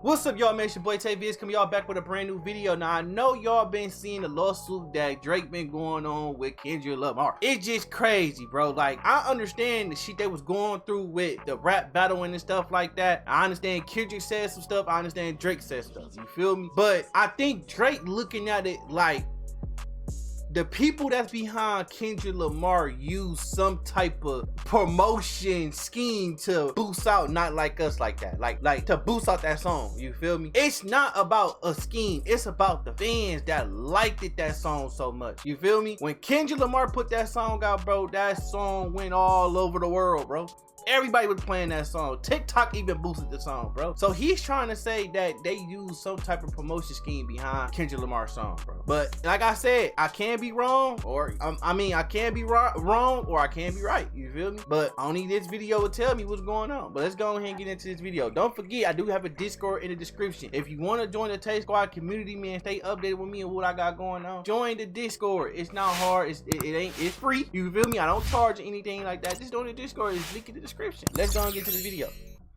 What's up, y'all, man? It's your boy TaeVids coming y'all back with a brand new video. Now, I know y'all been seeing the lawsuit that Drake been going on with Kendrick Lamar. It's just crazy, bro. Like, I understand the shit they was going through with the rap battling and stuff like that. I understand Kendrick said some stuff. I understand Drake said stuff. You feel me? But I think Drake looking at it like the people that's behind Kendrick Lamar use some type of promotion scheme to boost out Not Like Us like that. Like to boost out that song. You feel me? It's not about a scheme. It's about the fans that liked that song so much. You feel me? When Kendrick Lamar put that song out, bro, that song went all over the world, bro. Everybody was playing that song. TikTok even boosted the song, bro. So he's trying to say that they use some type of promotion scheme behind Kendrick Lamar's song, bro. But like I said, I can be wrong, or I can be wrong, or I can be right. You feel me? But only this video will tell me what's going on. But let's go ahead and get into this video. Don't forget, I do have a Discord in the description. If you want to join the Tay Squad community, man, stay updated with me and what I got going on. Join the Discord. It's not hard. It's free. You feel me? I don't charge anything like that. Just join the Discord. It's link in the description. Let's go and get to the video.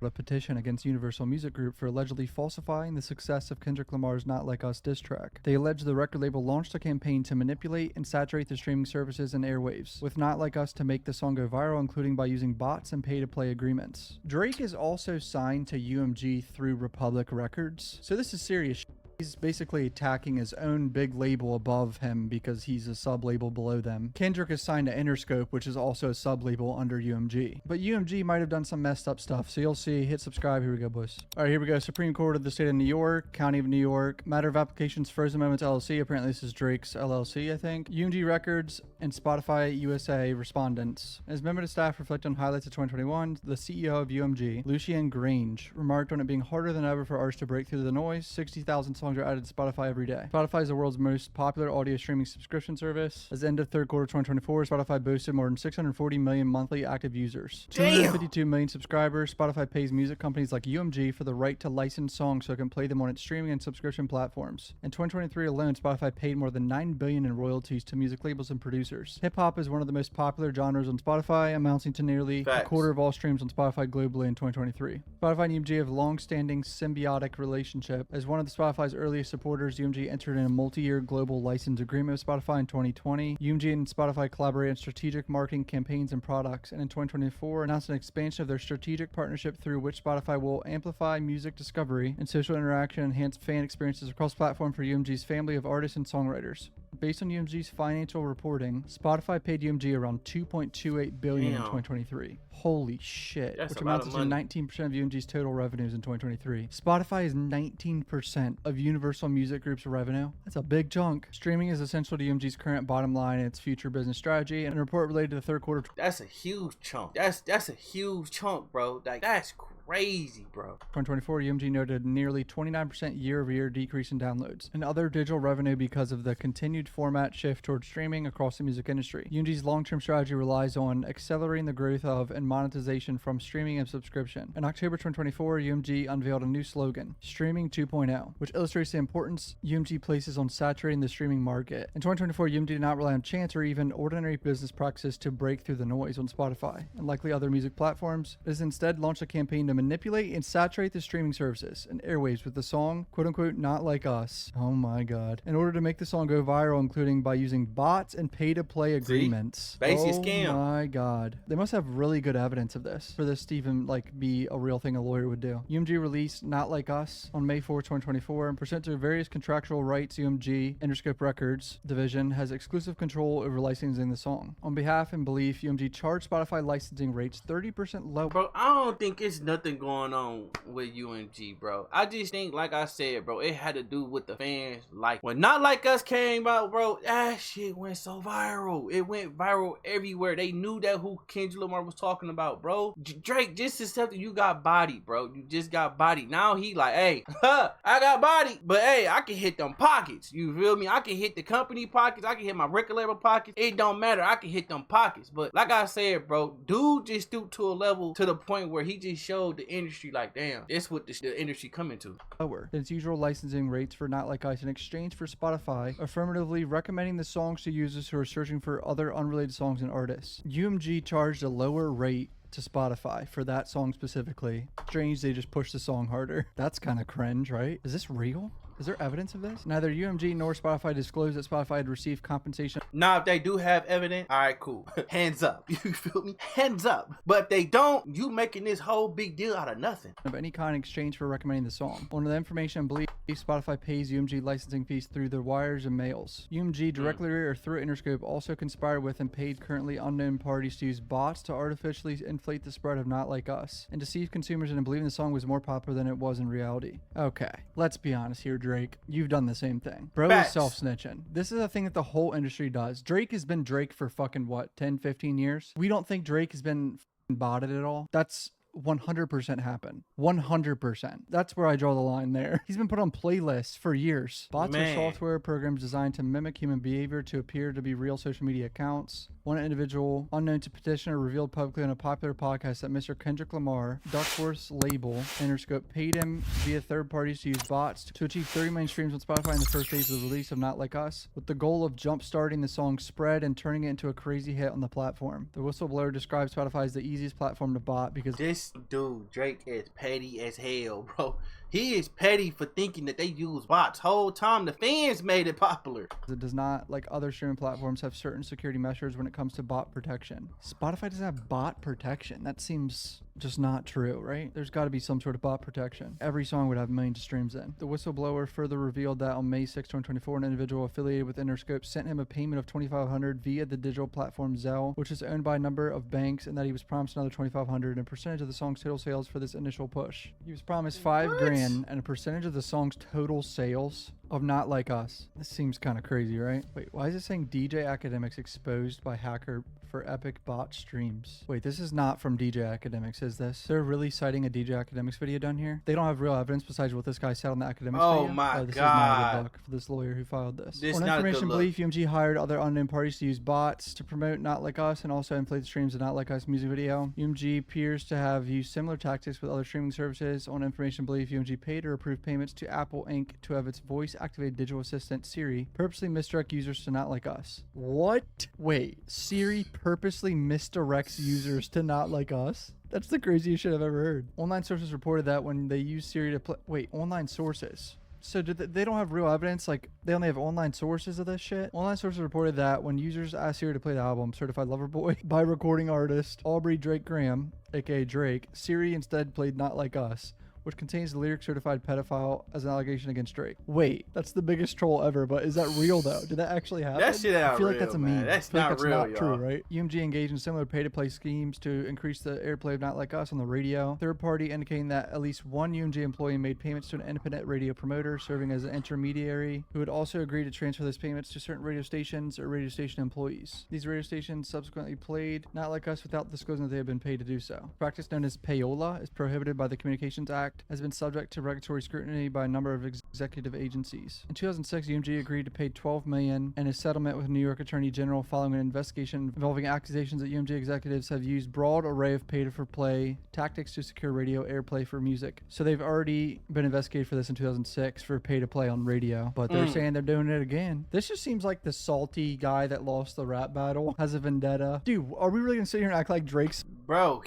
A petition against Universal Music Group for allegedly falsifying the success of Kendrick Lamar's Not Like Us diss track. They allege the record label launched a campaign to manipulate and saturate the streaming services and airwaves, with Not Like Us to make the song go viral, including by using bots and pay-to-play agreements. Drake is also signed to UMG through Republic Records, so this is serious shit. He's basically attacking his own big label above him because he's a sub-label below them. Kendrick is signed to Interscope, which is also a sub-label under UMG. But UMG might have done some messed up stuff, so you'll see. Hit subscribe. Here we go, boys. All right, here we go. Supreme Court of the State of New York, County of New York. Matter of applications, Frozen Moments LLC. Apparently this is Drake's LLC, I think. UMG Records and Spotify USA respondents. As member of staff reflect on highlights of 2021, the CEO of UMG, Lucien Grange, remarked on it being harder than ever for artists to break through the noise. 60,000 songs are added to Spotify every day. Spotify is the world's most popular audio streaming subscription service. As the end of third quarter 2024, Spotify boasted more than 640 million monthly active users. 252 million subscribers. Spotify pays music companies like UMG for the right to license songs so it can play them on its streaming and subscription platforms. In 2023 alone, Spotify paid more than $9 billion in royalties to music labels and producers. Hip-hop is one of the most popular genres on Spotify, amounting to nearly a quarter of all streams on Spotify globally in 2023. Spotify and UMG have a long-standing symbiotic relationship. As one of Spotify's earliest supporters, UMG entered in a multi-year global license agreement with Spotify in 2020. UMG and Spotify collaborate on strategic marketing campaigns and products, and in 2024 announced an expansion of their strategic partnership through which Spotify will amplify music discovery and social interaction, enhance fan experiences across platform for UMG's family of artists and songwriters. Based on UMG's financial reporting, Spotify paid UMG around $2.28 billion in 2023. Holy shit. That's which amounts to 19% of UMG's total revenues in 2023. Spotify is 19% of Universal Music Group's revenue. That's a big chunk. Streaming is essential to UMG's current bottom line and its future business strategy, and a report related to the third quarter. That's a huge chunk. That's a huge chunk, bro. Like, that's crazy, bro. 2024, UMG noted nearly 29% year-over-year decrease in downloads and other digital revenue because of the continued format shift towards streaming across the music industry. UMG's long-term strategy relies on accelerating the growth of and monetization from streaming and subscription. In October 2024, UMG unveiled a new slogan, Streaming 2.0, which illustrates the importance UMG places on saturating the streaming market. In 2024, UMG did not rely on chance or even ordinary business practices to break through the noise on Spotify and likely other music platforms. It has instead launched a campaign to manipulate and saturate the streaming services and airwaves with the song, quote-unquote, Not Like Us. Oh my god. In order to make the song go viral, including by using bots and pay-to-play agreements. Basic scam. Oh my god. They must have really good evidence of this for this to even like be a real thing a lawyer would do. UMG released Not Like Us on May 4, 2024, and pursuant to various contractual rights, UMG Interscope Records division has exclusive control over licensing the song. On behalf and belief, UMG charged Spotify licensing rates 30% lower. Bro, I don't think it's nothing going on with UMG, bro. I just think, like I said, bro, it had to do with the fans. Like, when Not Like Us came out, bro, that shit went so viral. It went viral everywhere. They knew that who Kendrick Lamar was talking about, bro. Drake just accepted you got bodied, bro. You just got bodied. Now he like, hey, I got bodied, but hey, I can hit them pockets. You feel me? I can hit the company pockets. I can hit my record label pockets. It don't matter. I can hit them pockets. But like I said, bro, dude just stooped to a level to the point where he just showed showed the industry like, damn, it's what the industry coming to. Lower than its usual licensing rates for Not Like Us in exchange for Spotify affirmatively recommending the songs to users who are searching for other unrelated songs and artists. UMG charged a lower rate to Spotify for that song specifically. Strange they just pushed the song harder. That's kind of cringe, right? Is this real? Is there evidence of this? Neither UMG nor Spotify disclosed that Spotify had received compensation. Now, if they do have evidence, all right, cool. Hands up. You feel me? Hands up. But if they don't, you making this whole big deal out of nothing. Of any kind in exchange for recommending the song. Under the information, believe Spotify pays UMG licensing fees through their wires and mails. UMG directly or through Interscope also conspired with and paid currently unknown parties to use bots to artificially inflate the spread of Not Like Us and deceive consumers into believing the song was more popular than it was in reality. Okay, let's be honest here, Drake. You've done the same thing. Bro is self-snitching. This is a thing that the whole industry does. Drake has been Drake for fucking what, 10, 15 years? We don't think Drake has been botted at all. That's 100% happen. 100%. That's where I draw the line there. He's been put on playlists for years. Bots are software programs designed to mimic human behavior to appear to be real social media accounts. One individual, unknown to petitioner, revealed publicly on a popular podcast that Mr. Kendrick Lamar, Duckworth's label, Interscope, paid him via third parties to use bots to achieve 30 million streams on Spotify in the first days of the release of Not Like Us, with the goal of jump-starting the song's spread and turning it into a crazy hit on the platform. The whistleblower describes Spotify as the easiest platform to bot because this dude, Drake, is petty as hell, bro. He is petty for thinking that they use bots. Whole time the fans made it popular. It does not, like other streaming platforms, have certain security measures when it comes to bot protection. Spotify doesn't have bot protection. That seems just not true, right? There's got to be some sort of bot protection. Every song would have millions of streams in. The whistleblower further revealed that on May 6, 2024, an individual affiliated with Interscope sent him a payment of $2,500 via the digital platform Zelle, which is owned by a number of banks, and that he was promised another $2,500 and a percentage of the song's total sales for this initial push. He was promised $5,000 and a percentage of the song's total sales of Not Like Us. This seems kind of crazy, right? Wait, why is it saying DJ Academics exposed by hacker for epic bot streams? Wait, this is not from DJ Academics, is this? They're really citing a DJ Academics video done here? They don't have real evidence besides what this guy said on the Academics video? Oh my this God. Is not a good look for this lawyer who filed this. On information belief, UMG hired other unknown parties to use bots to promote Not Like Us and also inflate the streams of Not Like Us music video. UMG appears to have used similar tactics with other streaming services. On information belief, UMG paid or approved payments to Apple Inc. to have its voice-activated digital assistant, Siri, purposely misdirect users to Not Like Us. What? Wait, Siri purposely misdirects users to Not Like Us? That's the craziest shit I've ever heard. Online sources reported that when they use Siri to play... Wait, online sources. So they don't have real evidence? Like, they only have online sources of this shit? Online sources reported that when users asked Siri to play the album Certified Lover Boy by recording artist Aubrey Drake Graham, aka Drake, Siri instead played Not Like Us, which contains the lyric Certified Pedophile as an allegation against Drake. Wait, that's the biggest troll ever, but is that real though? Did that actually happen? That shit out I feel real, like that's a man. meme. That's I feel not like that's real, not y'all. true, right? UMG engaged in similar pay-to-play schemes to increase the airplay of Not Like Us on the radio. Third party indicating that at least one UMG employee made payments to an independent radio promoter serving as an intermediary who would also agree to transfer those payments to certain radio stations or radio station employees. These radio stations subsequently played Not Like Us without disclosing that they had been paid to do so. Practice known as payola is prohibited by the Communications Act, has been subject to regulatory scrutiny by a number of executive agencies. In 2006, UMG agreed to pay $12 million in a settlement with New York Attorney General following an investigation involving accusations that UMG executives have used broad array of pay-for-play tactics to secure radio airplay for music. So they've already been investigated for this in 2006 for pay-to-play on radio, but they're saying they're doing it again. This just seems like the salty guy that lost the rap battle has a vendetta. Dude, are we really gonna sit here and act like Drake's... Bro,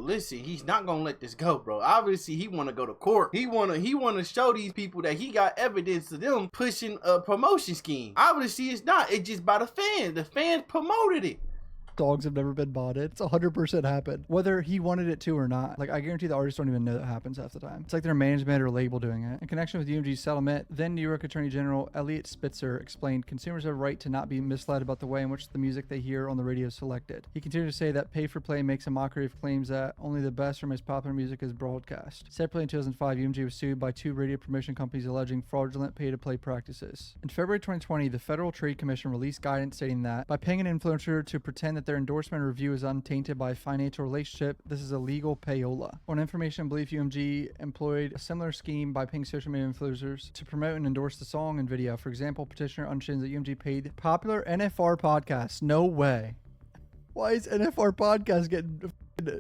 listen, he's not gonna let this go, bro. Obviously, he wanna go to court. He wanna show these people that he got evidence of them pushing a promotion scheme. Obviously, it's not. It's just by the fans. The fans promoted it. Dogs have never been botted. It's 100% happened. Whether he wanted it to or not. Like, I guarantee the artists don't even know that happens half the time. It's like their management or label doing it. In connection with UMG's settlement, then New York Attorney General Elliot Spitzer explained consumers have a right to not be misled about the way in which the music they hear on the radio is selected. He continued to say that pay-for-play makes a mockery of claims that only the best or most popular music is broadcast. Separately, in 2005, UMG was sued by 2 radio promotion companies alleging fraudulent pay-to-play practices. In February 2020, the Federal Trade Commission released guidance stating that by paying an influencer to pretend that their endorsement or review is untainted by a financial relationship, this is a legal payola. On information belief, UMG employed a similar scheme by paying social media influencers to promote and endorse the song and video. For example, petitioner understands that UMG paid popular NFR podcasts. No way. Why is NFR podcast getting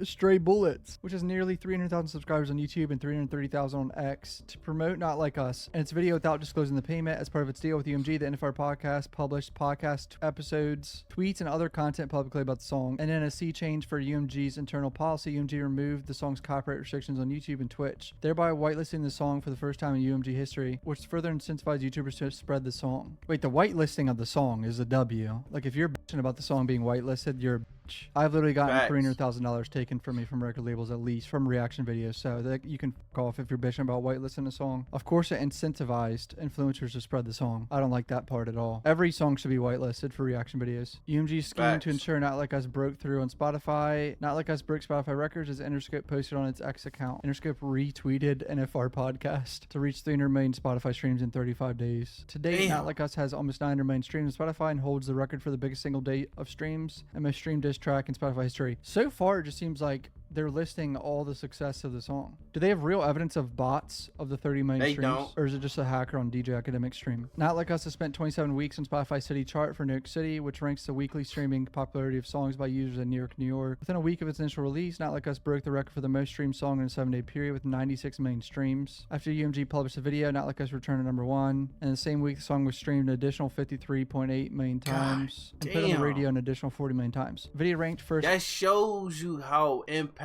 Stray Bullets, which has nearly 300,000 subscribers on YouTube and 330,000 on X, to promote Not Like Us and its video without disclosing the payment as part of its deal with UMG. The NFR podcast published podcast episodes, tweets, and other content publicly about the song. And in a sea change for UMG's internal policy, UMG removed the song's copyright restrictions on YouTube and Twitch, thereby whitelisting the song for the first time in UMG history, which further incentivized YouTubers to spread the song. Wait, the whitelisting of the song is a W. Like, if you're bitching about the song being whitelisted, you're a bitch. I've literally gotten $300,000 taken from me from record labels, at least from reaction videos, so that you can fuck off if you're bitching about whitelisting a song. Of course, it incentivized influencers to spread the song. I don't like that part at all. Every song should be whitelisted for reaction videos. UMG's scheme to ensure Not Like Us broke through on Spotify. Not Like Us broke Spotify records as Interscope posted on its X account. Interscope retweeted NFR podcast to reach 300 million Spotify streams in 35 days. To date, Not Like Us has almost 900 million streams on Spotify and holds the record for the biggest single day of streams and most streamed diss track in Spotify history. So far, it just seems like they're listing all the success of the song. Do they have real evidence of bots of the 30 million streams? Don't. Or is it just a hacker on DJ Academic's stream? Not Like Us has spent 27 weeks on Spotify City chart for New York City, which ranks the weekly streaming popularity of songs by users in New York, New York. Within a week of its initial release, Not Like Us broke the record for the most streamed song in a 7-day period with 96 million streams. After UMG published the video, Not Like Us returned to number 1. And the same week, the song was streamed an additional 53.8 million times and put on the radio an additional 40 million times. The video ranked first. That shows you how impactful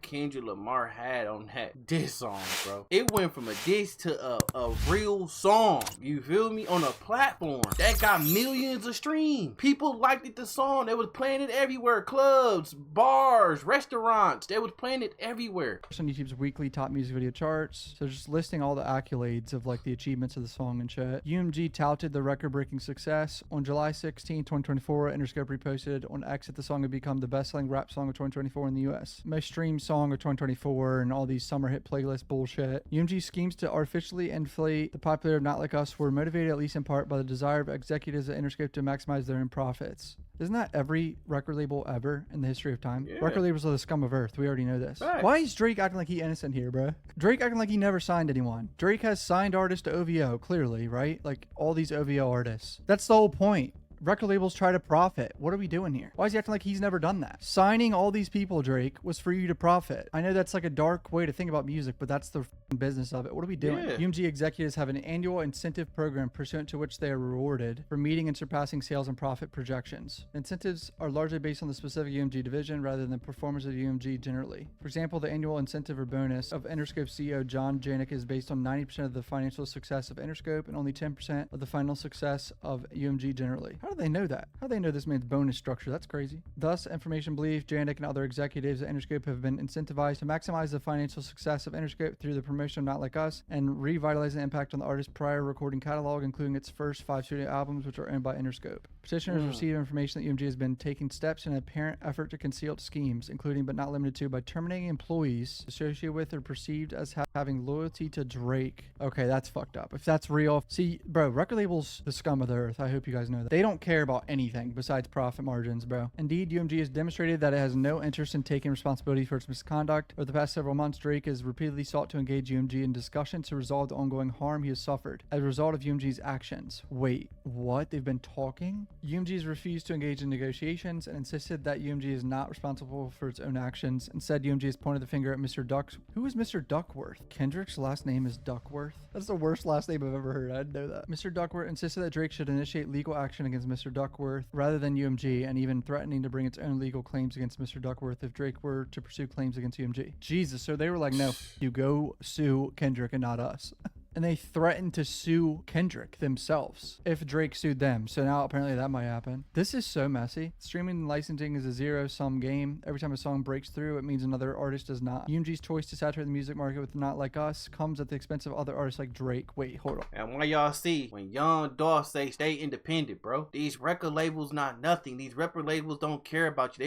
Kendrick Lamar had on that diss song, bro. It went from a diss to a real song. You feel me? On a platform that got millions of streams. People liked it, the song. They was playing it everywhere. Clubs, bars, restaurants. They was playing it everywhere. On YouTube's weekly top music video charts. So just listing all the accolades of like the achievements of the song and shit. UMG touted the record-breaking success. On July 16, 2024, Interscope reposted on X that the song had become the best-selling rap song of 2024 in the US. Most streamed song of 2024 and all these summer hit playlist bullshit. UMG's schemes to artificially inflate the popularity of Not Like Us were motivated at least in part by the desire of executives at Interscope to maximize their own profits. Isn't that every record label ever in the history of time? Yeah. Record labels are the scum of earth. We already know this. Right. Why is Drake acting like he innocent here, bro? Drake acting like he never signed anyone. Drake has signed artists to OVO, clearly, right? Like all these OVO artists. That's the whole point. Record labels try to profit. What are we doing here? Why is he acting like he's never done that? Signing all these people, Drake, was for you to profit. I know that's like a dark way to think about music, but that's the business of it. What are we doing? Yeah. UMG executives have an annual incentive program pursuant to which they are rewarded for meeting and surpassing sales and profit projections. Incentives are largely based on the specific UMG division rather than the performance of UMG generally. For example, the annual incentive or bonus of Interscope CEO John Janik is based on 90% of the financial success of Interscope and only 10% of the final success of UMG generally. How do they know that? How do they know this man's bonus structure? That's crazy. Thus, information believes Janik and other executives at Interscope have been incentivized to maximize the financial success of Interscope through the promotion of Not Like Us and revitalize the impact on the artist's prior recording catalog, including its first 5 studio albums, which are owned by Interscope. Petitioners receive information that UMG has been taking steps in an apparent effort to conceal its schemes, including but not limited to by terminating employees associated with or perceived as having loyalty to Drake. Okay, that's fucked up. If that's real, see, bro, record labels, the scum of the earth. I hope you guys know that. They don't care about anything besides profit margins, bro. Indeed, UMG has demonstrated that it has no interest in taking responsibility for its misconduct. Over the past several months, Drake has repeatedly sought to engage UMG in discussions to resolve the ongoing harm he has suffered as a result of UMG's actions. Wait, what? They've been talking? UMG has refused to engage in negotiations and insisted that UMG is not responsible for its own actions. Instead, UMG has pointed the finger at Mr. Ducks. Who is Mr. Duckworth? Kendrick's last name is Duckworth? That's the worst last name I've ever heard. I didn't know that. Mr. Duckworth insisted that Drake should initiate legal action against Mr. Duckworth rather than UMG, and even threatening to bring its own legal claims against Mr. Duckworth if Drake were to pursue claims against UMG. Jesus, so they were like, no, you go sue Kendrick and not us. And they threatened to sue Kendrick themselves if Drake sued them. So now apparently that might happen. This is so messy. Streaming and licensing is a zero-sum game. Every time a song breaks through, it means another artist does not. UMG's choice to saturate the music market with Not Like Us comes at the expense of other artists like Drake. Wait, hold on. And why y'all see when Young Dolph say stay independent, bro? These record labels not nothing. These record labels don't care about you.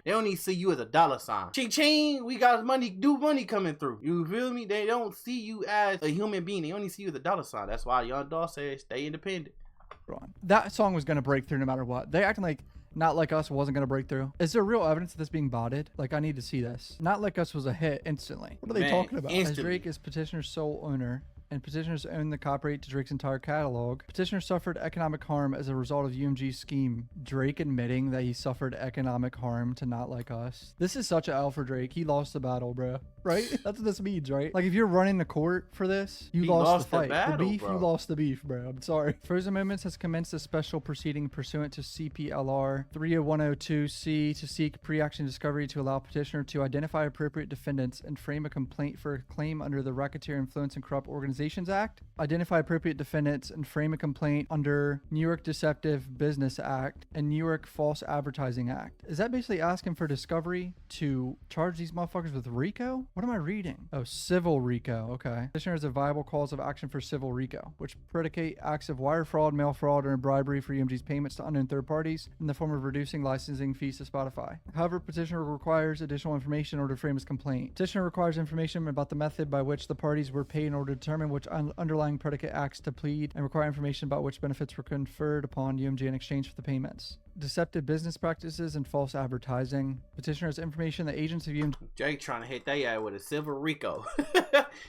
They only see you as a dollar sign. Ching ching, we got money coming through. You feel me? They don't see you as a human being. They only see you as a dollar sign. That's why Young Dolph says stay independent. That song was gonna break through no matter what. They acting like Not Like Us wasn't gonna break through. Is there real evidence of this being botted? Like, I need to see this. Not Like Us was a hit instantly. What are they talking about? Instantly. As Drake is Petitioner's sole owner, and petitioners own the copyright to Drake's entire catalog. Petitioners suffered economic harm as a result of UMG's scheme. Drake admitting that he suffered economic harm to Not Like Us. This is such an L for Drake. He lost the battle, bro. Right? That's what this means, right? Like, if you're running the court for this, you lost the fight. Battle, the beef, bro. You lost the beef, bro. I'm sorry. Frozen Moments has commenced a special proceeding pursuant to CPLR 30102C to seek pre-action discovery to allow petitioner to identify appropriate defendants and frame a complaint for a claim under the Racketeer Influence and Corrupt Organizations Act, identify appropriate defendants and frame a complaint under New York Deceptive Business Act and New York False Advertising Act. Is that basically asking for discovery to charge these motherfuckers with RICO? What am I reading? Oh, civil RICO. Okay. Petitioner has a viable cause of action for civil RICO, which predicate acts of wire fraud, mail fraud, or bribery for UMG's payments to unknown third parties in the form of reducing licensing fees to Spotify. However, petitioner requires additional information in order to frame his complaint. Petitioner requires information about the method by which the parties were paid in order to determine which underlying predicate acts to plead, and require information about which benefits were conferred upon UMG in exchange for the payments. Deceptive business practices and false advertising. Petitioner has information that agents of UMG... Jake trying to hit they ass with a civil RICO.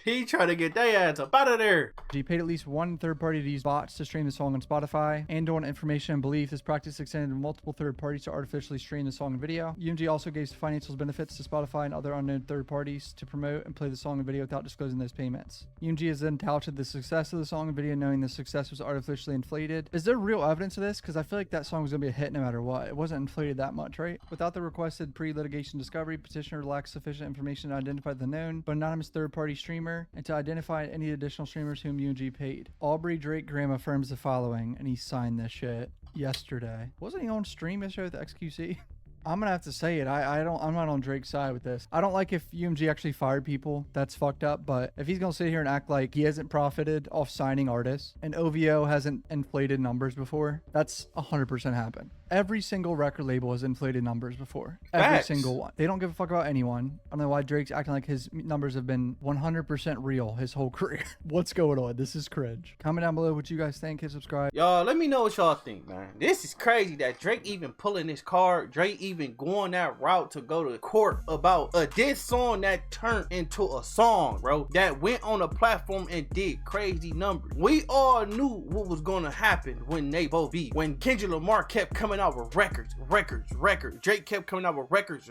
He trying to get they ass up out of there. paid at least one third party to use bots to stream the song on Spotify, and on information and belief this practice extended to multiple third parties to artificially stream the song and video. UMG also gave financial benefits to Spotify and other unknown third parties to promote and play the song and video without disclosing those payments. UMG has then touted the success of the song and video, knowing the success was artificially inflated. Is there real evidence of this? Because I feel like that song was going to be a hit no matter what. It wasn't inflated that much, right? Without the requested pre-litigation discovery, petitioner lacks sufficient information to identify the known but anonymous third-party streamer and to identify any additional streamers whom UMG paid. Aubrey Drake Graham affirms the following, and he signed this shit yesterday. Wasn't he on stream yesterday with XQC? I'm gonna have to say it. I'm not on Drake's side with this. I don't like if UMG actually fired people. That's fucked up. But if he's gonna sit here and act like he hasn't profited off signing artists and OVO hasn't inflated numbers before, that's 100% happened. Every single record label has inflated numbers before. Every single one. They don't give a fuck about anyone. I don't know why Drake's acting like his numbers have been 100% real his whole career. What's going on? This is cringe. Comment down below what you guys think. Hit subscribe. Y'all, let me know what y'all think, man. This is crazy that Drake even pulling this card. Drake even going that route to go to court about a diss song that turned into a song, bro. That went on a platform and did crazy numbers. We all knew what was gonna happen when they both beat. When Kendrick Lamar kept coming out with records. Drake kept coming out with records.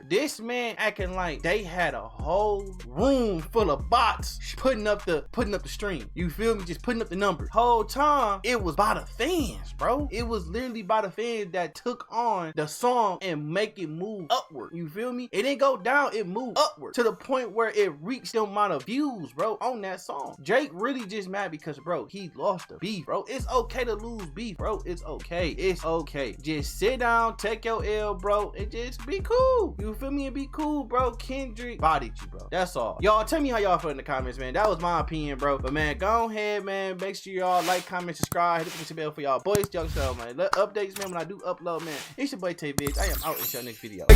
This man acting like they had a whole room full of bots putting up the stream. You feel me? Just putting up the numbers. Whole time it was by the fans, bro. It was literally by the fans that took on the song and make it move upward. You feel me? It didn't go down, it moved upward to the point where it reached the amount of views, bro, on that song. Drake really just mad because, bro, he lost the beef, bro. It's okay to lose beef, bro. It's okay. It's okay. Just sit down, take your L, bro, and just be cool. You feel me? And be cool, bro. Kendrick bodied you, bro. That's all. Y'all tell me how y'all feel in the comments, man. That was my opinion, bro. But man, go ahead, man. Make sure y'all like, comment, subscribe, hit the notification bell for y'all boys. Y'all show, man. Updates, man, when I do upload, man. It's your boy TaeVids. I am out in your next video.